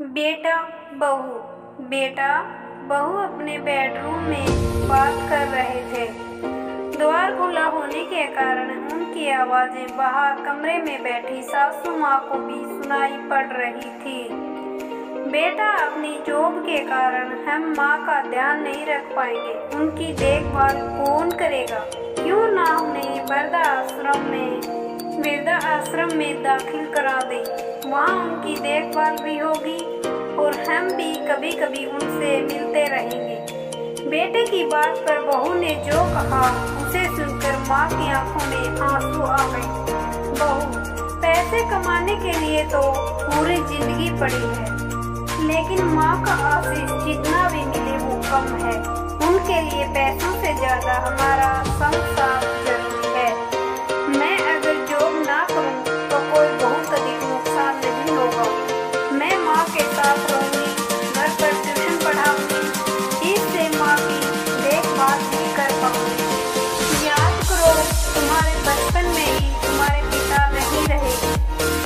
बेटा बहू अपने बेडरूम में बात कर रहे थे। द्वार खुला होने के कारण उनकी आवाजें बाहर कमरे में बैठी सासू माँ को भी सुनाई पड़ रही थी। बेटा, अपनी जॉब के कारण हम माँ का ध्यान नहीं रख पाएंगे। उनकी देखभाल कौन करेगा? क्यों ना उन्हें वृद्धा आश्रम में दाखिल करा दे। वहाँ उनकी देखभाल भी होगी और हम भी कभी कभी उनसे मिलते रहेंगे। बेटे की बात पर बहू ने जो कहा उसे सुनकर माँ की आंखों में आंसू आ गए। बहू, पैसे कमाने के लिए तो पूरी जिंदगी पड़ी है, लेकिन माँ का आशीष जितना भी मिले वो कम है। उनके लिए पैसों से ज्यादा हमारा संसार जरूरी है। मैं अगर जॉब ना करूँ तो कोई बहुत अधिक नुकसान नहीं होगा। मैं माँ के साथ रहूँगी, घर पर ट्यूशन पढ़ाऊँगी, इससे माँ की देखभाल भी कर पाऊँगी। याद करो, तुम्हारे बचपन में ही तुम्हारे पिता नहीं रहे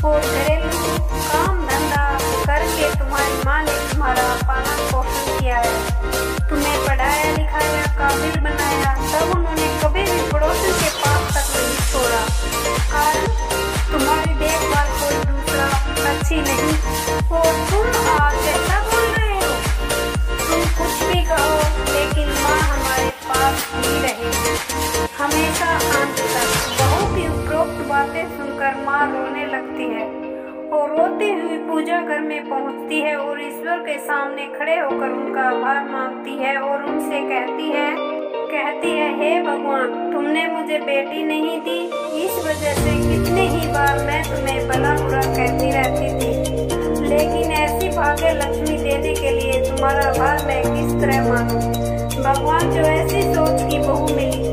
और घरेलू काम धंधा करके तुम्हारी माँ ने तुम्हारा पालन पोषण किया है, तुम्हें पढ़ाया लिखाया, काबिल बनाया। तब उन्होंने कभी भी पड़ोसी के पास तक नहीं छोड़ा, कारण तुम्हारी देखभाल कोई दूसरा अच्छी नहीं। और तुम आज ऐसा बोल रहे हो? तुम कुछ भी कहो, लेकिन माँ हमारे पास ही रहेगी हमेशा अंत तक। बहू की उपरोक्त बातें सुनकर माँ रोने लगती है और रोती हुई पूजा घर में पहुंचती है और ईश्वर के सामने खड़े होकर उनका आभार मांगती है और उनसे कहती है हे भगवान, तुमने मुझे बेटी नहीं दी, इस वजह से कितनी ही बार मैं तुम्हें भला बुरा कहती रहती थी, लेकिन ऐसी भाग्य लक्ष्मी देने के लिए तुम्हारा आभार मैं किस तरह मानूं। भगवान, जो ऐसी सोच की बहू मिली